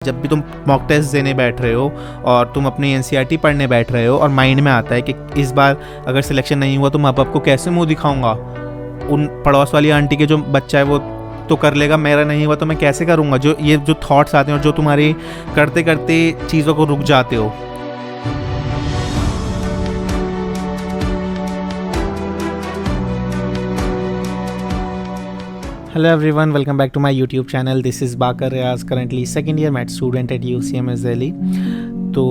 जब भी तुम मॉक टेस्ट देने बैठ रहे हो और तुम अपनी एनसीईआरटी पढ़ने बैठ रहे हो और माइंड में आता है कि इस बार अगर सिलेक्शन नहीं हुआ तो माँ बाप को कैसे मुंह दिखाऊंगा, उन पड़ोस वाली आंटी के जो बच्चा है वो तो कर लेगा, मेरा नहीं हुआ तो मैं कैसे करूँगा। जो थॉट्स आते हैं और जो तुम्हारे करते करते चीज़ों को रुक जाते हो। Hello everyone, welcome back to my YouTube channel. This is Bakar Riaz, currently second year math student at UCMS Delhi. तो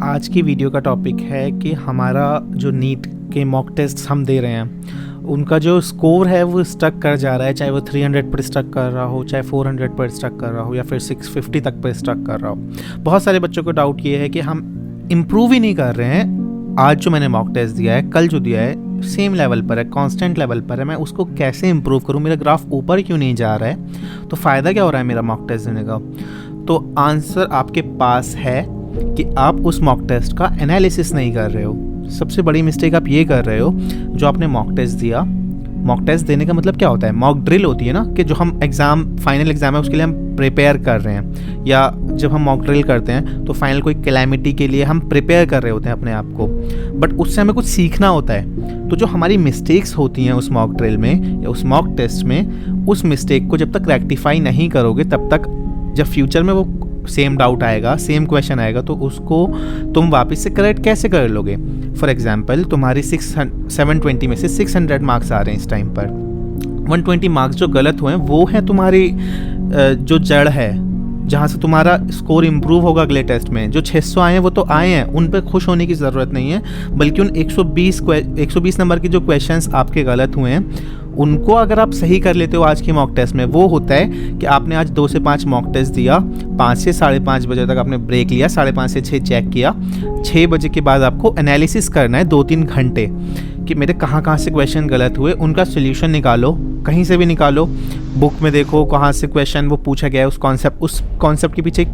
आज की वीडियो का टॉपिक है कि हमारा जो नीट के मॉक टेस्ट हम दे रहे हैं उनका जो स्कोर है वो स्टक कर जा रहा है, चाहे वो 300 पर स्टक कर रहा हो, चाहे 400 पर स्टक कर रहा हो या फिर 650 तक पर स्टक कर रहा हो। बहुत सारे बच्चों को डाउट ये है कि हम इम्प्रूव ही नहीं कर रहे हैं। आज जो मैंने मॉक टेस्ट दिया है, कल जो दिया है, सेम लेवल पर है, कांस्टेंट लेवल पर है, मैं उसको कैसे इंप्रूव करूं, मेरा ग्राफ ऊपर क्यों नहीं जा रहा है, तो फ़ायदा क्या हो रहा है मेरा मॉक टेस्ट देने का। तो आंसर आपके पास है कि आप उस मॉक टेस्ट का एनालिसिस नहीं कर रहे हो। सबसे बड़ी मिस्टेक आप ये कर रहे हो, जो आपने मॉक टेस्ट दिया। मॉक टेस्ट देने का मतलब क्या होता है, मॉक ड्रिल होती है ना, कि जो हम एग्ज़ाम फाइनल एग्ज़ाम है उसके लिए हम प्रिपेयर कर रहे हैं, या जब हम मॉक ड्रिल करते हैं तो फाइनल कोई कैलेमिटी के लिए हम प्रिपेयर कर रहे होते हैं अपने आप को, बट उससे हमें कुछ सीखना होता है। तो जो हमारी मिस्टेक्स होती हैं उस मॉक ड्रिल में या उस मॉक टेस्ट में, उस मिस्टेक को जब तक रेक्टिफाई नहीं करोगे तब तक जब फ्यूचर में वो सेम डाउट आएगा, सेम क्वेश्चन आएगा, तो उसको तुम वापस से करेक्ट कैसे कर लोगे। फॉर एग्जांपल तुम्हारी 720 में से 600 मार्क्स आ रहे हैं इस टाइम पर, 120 मार्क्स जो गलत हुए हैं वो है तुम्हारी जो जड़ है, जहाँ से तुम्हारा स्कोर इम्प्रूव होगा अगले टेस्ट में। जो 600 आए हैं वो तो आए हैं, उन पर खुश होने की ज़रूरत नहीं है, बल्कि उन 120 नंबर के जो क्वेश्चंस आपके गलत हुए हैं उनको अगर आप सही कर लेते हो आज के मॉक टेस्ट में, वो होता है कि आपने आज 2 से 5 मॉक टेस्ट दिया, 5 से 5:30 बजे तक आपने ब्रेक लिया, 5:30 से 6 चेक किया, 6 बजे के बाद आपको एनालिसिस करना है 2-3 घंटे कि मेरे कहाँ से क्वेश्चन गलत हुए, उनका सोल्यूशन निकालो, कहीं से भी निकालो, बुक में देखो कहाँ से क्वेश्चन वो पूछा गया है, उस कॉन्सेप्ट के पीछे,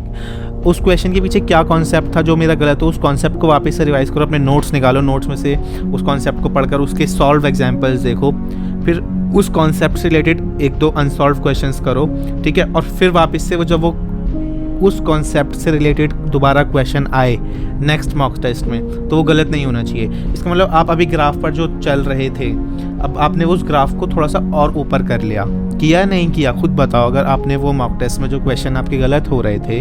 उस क्वेश्चन के पीछे क्या कॉन्सेप्ट था जो मेरा गलत हो, उस कॉन्सेप्ट को वापस से रिवाइज करो, अपने नोट्स निकालो, नोट्स में से उस कॉन्सेप्ट को पढ़कर उसके सॉल्व एग्जाम्पल्स देखो, फिर उस कॉन्सेप्ट से रिलेटेड 1-2 अनसॉल्व क्वेश्चंस करो, ठीक है, और फिर वापस से जब वो उस कॉन्सेप्ट से रिलेटेड दोबारा क्वेश्चन आए नेक्स्ट मॉक टेस्ट में तो वो गलत नहीं होना चाहिए। इसका मतलब आप अभी ग्राफ पर जो चल रहे थे, अब आपने उस ग्राफ को थोड़ा सा और ऊपर कर लिया, किया नहीं किया खुद बताओ। अगर आपने वो मॉक टेस्ट में जो क्वेश्चन आपके गलत हो रहे थे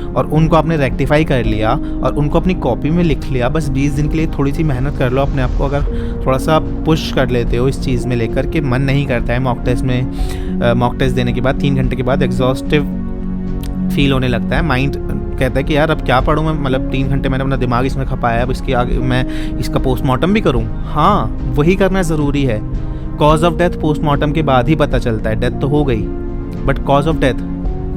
और उनको आपने रेक्टिफाई कर लिया और उनको अपनी कॉपी में लिख लिया, बस 20 दिन के लिए थोड़ी सी मेहनत कर लो अपने आप को। अगर थोड़ा सा पुश कर लेते हो इस चीज़ में लेकर के, मन नहीं करता है मॉक टेस्ट में, मॉक टेस्ट देने के बाद 3 घंटे के बाद एग्जॉस्टिव फील होने लगता है, माइंड कहता है कि यार अब क्या पढ़ूँ मैं, मतलब 3 घंटे मैंने अपना दिमाग इसमें खपाया, अब इसके आगे मैं इसका पोस्टमार्टम भी करूँ। हाँ, वही करना ज़रूरी है। कॉज ऑफ डेथ पोस्टमार्टम के बाद ही पता चलता है, डेथ तो हो गई but cause of death,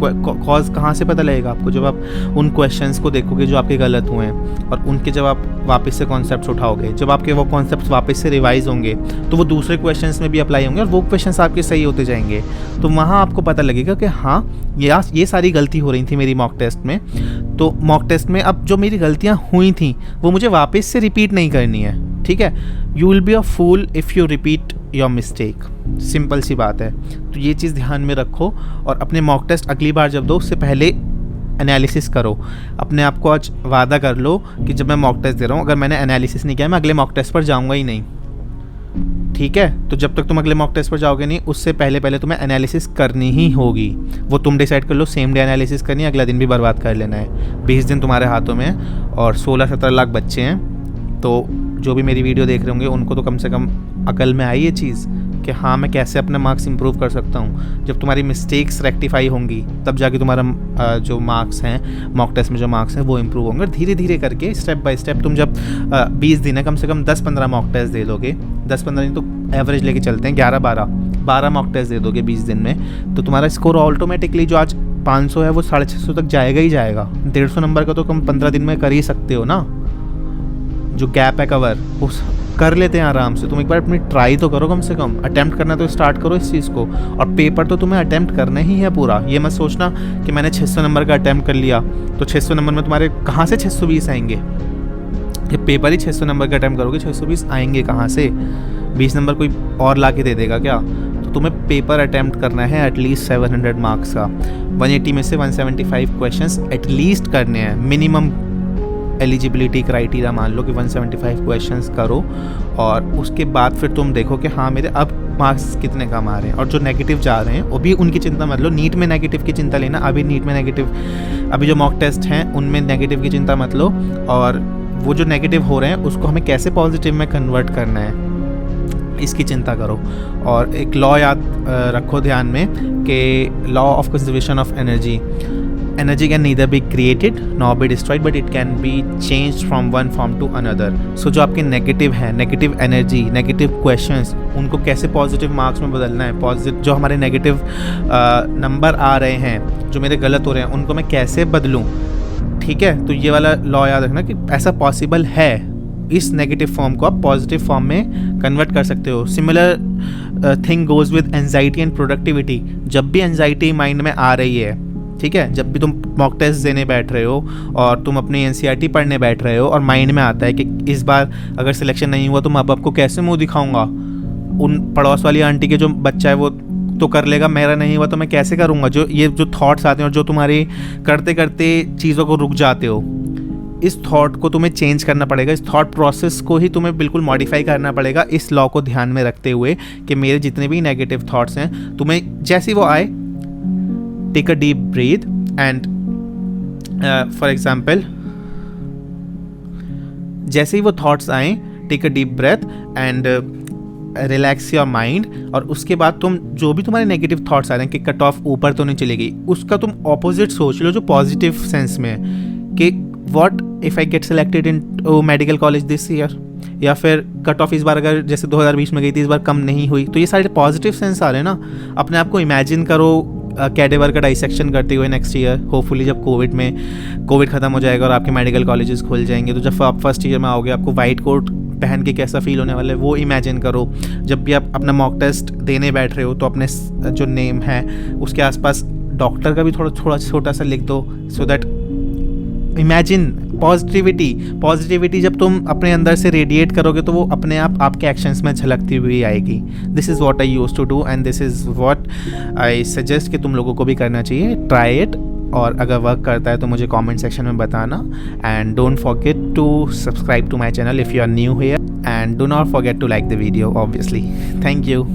cause कहाँ से पता लगेगा आपको, जब आप उन क्वेश्चंस को देखोगे जो आपके गलत हुए हैं और उनके जब आप वापस से कॉन्सेप्ट्स उठाओगे, जब आपके वो कॉन्सेप्ट्स वापस से रिवाइज होंगे तो वो दूसरे क्वेश्चंस में भी अप्लाई होंगे और वो क्वेश्चंस आपके सही होते जाएंगे। तो वहाँ आपको पता लगेगा कि हाँ ये सारी गलती हो रही थी मेरी मॉक टेस्ट में, तो मॉक टेस्ट में अब जो मेरी गलतियाँ हुई थी वो मुझे वापस से रिपीट नहीं करनी है, ठीक है। You will be a fool if you repeat your mistake, simple सी बात है। तो ये चीज़ ध्यान में रखो और अपने मॉक टेस्ट अगली बार जब दो उससे पहले एनालिसिस करो। अपने आप को आज वादा कर लो कि जब मैं मॉक टेस्ट दे रहा हूँ, अगर मैंने एनालिसिस नहीं किया मैं अगले मॉक टेस्ट पर जाऊँगा ही नहीं, ठीक है। तो जब तक तुम अगले मॉक टेस्ट पर जाओगे नहीं, उससे पहले तुम्हें एनालिसिस करनी ही होगी। वो तुम डिसाइड कर लो, सेम डे एनालिसिस करनी है, अगला दिन भी बर्बाद कर लेना है। 20 दिन तुम्हारे हाथों में है और 16-17 लाख बच्चे हैं, तो जो भी मेरी वीडियो देख रहे होंगे उनको तो कम से कम अकल में आई ये चीज़ कि हाँ मैं कैसे अपने मार्क्स इंप्रूव कर सकता हूँ। जब तुम्हारी मिस्टेक्स रेक्टिफाई होंगी तब जाके तुम्हारा जो मार्क्स हैं, मॉक टेस्ट में जो मार्क्स हैं वो इंप्रूव होंगे। धीरे धीरे करके स्टेप बाय स्टेप तुम जब 20 दिन है, कम से कम 10-15 मॉक टेस्ट दे दोगे, 10-15 दिन तो एवरेज लेके चलते हैं, 11-12 मॉक टेस्ट दे दोगे 20 दिन में, तो तुम्हारा स्कोर ऑटोमेटिकली जो आज 500 है वो 650 तक जाएगा ही जाएगा। 150 नंबर का तो तुम 15 दिन में कर ही सकते हो ना। जो गैप है कवर उस कर लेते हैं आराम से। तुम एक बार अपनी ट्राई तो करो, कम से कम अटेम्प्ट करना तो स्टार्ट करो इस चीज़ को, और पेपर तो तुम्हें अटेम्प्ट करना ही है पूरा। ये मत सोचना कि मैंने 600 नंबर का अटेम्प्ट कर लिया तो 600 नंबर में तुम्हारे कहाँ से 620 आएंगे। ये पेपर ही 600 नंबर का अटेम्प्ट करोगे, 620 आएंगे कहाँ से, 20 नंबर कोई और ला के दे देगा क्या। तो तुम्हें पेपर अटैम्प्ट करना है एटलीस्ट 700 मार्क्स का। 180 में से 175 क्वेश्चंस एटलीस्ट करने हैं मिनिमम। एलिजिबिलिटी क्राइटेरिया मान लो कि 175 क्वेश्चंस करो, और उसके बाद फिर तुम देखो कि हाँ मेरे अब मार्क्स कितने कम आ रहे हैं। और जो नेगेटिव जा रहे हैं वो भी उनकी चिंता मत लो। नीट में नेगेटिव की चिंता लेना, अभी नीट में नेगेटिव, अभी जो मॉक टेस्ट हैं उनमें नेगेटिव की चिंता मत लो। और वो जो नेगेटिव हो रहे हैं उसको हमें कैसे पॉजिटिव में कन्वर्ट करना है, इसकी चिंता करो। और एक लॉ याद रखो ध्यान में कि law of conservation of energy can neither be created nor be destroyed but it can be changed from one form to another. So जो आपके नेगेटिव हैं, नेगेटिव एनर्जी, नेगेटिव क्वेश्चंस, उनको कैसे पॉजिटिव मार्क्स में बदलना है। पॉजिटिव जो हमारे नेगेटिव नंबर आ रहे हैं, जो मेरे गलत हो रहे हैं, उनको मैं कैसे बदलूँ। ठीक है, तो ये वाला लॉ याद रखना कि ऐसा पॉसिबल है। इस नेगेटिव फॉर्म को आप पॉजिटिव फॉर्म में कन्वर्ट कर सकते हो। Similar thing goes with anxiety and productivity. जब भी एंजाइटी माइंड में आ रही है, ठीक है, जब भी तुम मॉक टेस्ट देने बैठ रहे हो और तुम अपनी एनसीईआरटी पढ़ने बैठ रहे हो और माइंड में आता है कि इस बार अगर सिलेक्शन नहीं हुआ तो माँ बाप को कैसे मुंह दिखाऊंगा, उन पड़ोस वाली आंटी के जो बच्चा है वो तो कर लेगा, मेरा नहीं हुआ तो मैं कैसे करूँगा। जो थॉट्स आते हैं और जो तुम्हारे करते करते चीज़ों को रुक जाते हो, इस थॉट को तुम्हें चेंज करना पड़ेगा। इस थॉट प्रोसेस को ही तुम्हें बिल्कुल मॉडिफाई करना पड़ेगा, इस लॉ को ध्यान में रखते हुए कि मेरे जितने भी नेगेटिव थॉट्स हैं, तुम्हें जैसे वो आए, take a deep breath and for example जैसे ही वो थॉट्स आए, take a deep breath and relax your mind. और उसके बाद तुम जो भी तुम्हारे नेगेटिव थॉट्स आ रहे हैं कि कट ऑफ ऊपर तो नहीं चलेगी, उसका तुम ऑपोजिट सोच लो, जो पॉजिटिव सेंस में है कि what if I get selected in medical college this year, या फिर कट ऑफ इस बार अगर जैसे 2020 में गई थी इस बार कम नहीं हुई। तो ये सारे पॉजिटिव सेंस आ रहे हैं ना। अपने आप को इमेजिन करो कैडेवर का डाइसेक्शन करते हुए नेक्स्ट ईयर, होपफुली जब कोविड ख़त्म हो जाएगा और आपके मेडिकल कॉलेजेस खुल जाएंगे, तो जब आप फर्स्ट ईयर में आओगे आपको वाइट कोट पहन के कैसा फील होने वाला है वो इमेजिन करो। जब भी आप अपना मॉक टेस्ट देने बैठ रहे हो तो अपने जो नेम है उसके आसपास डॉक्टर का भी थोड़ा छोटा सा लिख दो, सो दैट इमेजिन पॉजिटिविटी जब तुम अपने अंदर से रेडिएट करोगे तो वो अपने आप आपके एक्शंस में झलकती हुई आएगी। This is what I used to do and this is what I suggest कि तुम लोगों को भी करना चाहिए। ट्राई इट, और अगर वर्क करता है तो मुझे कमेंट सेक्शन में बताना। And don't forget to subscribe to my channel if you are new here, and do not forget to like the video obviously. Thank you.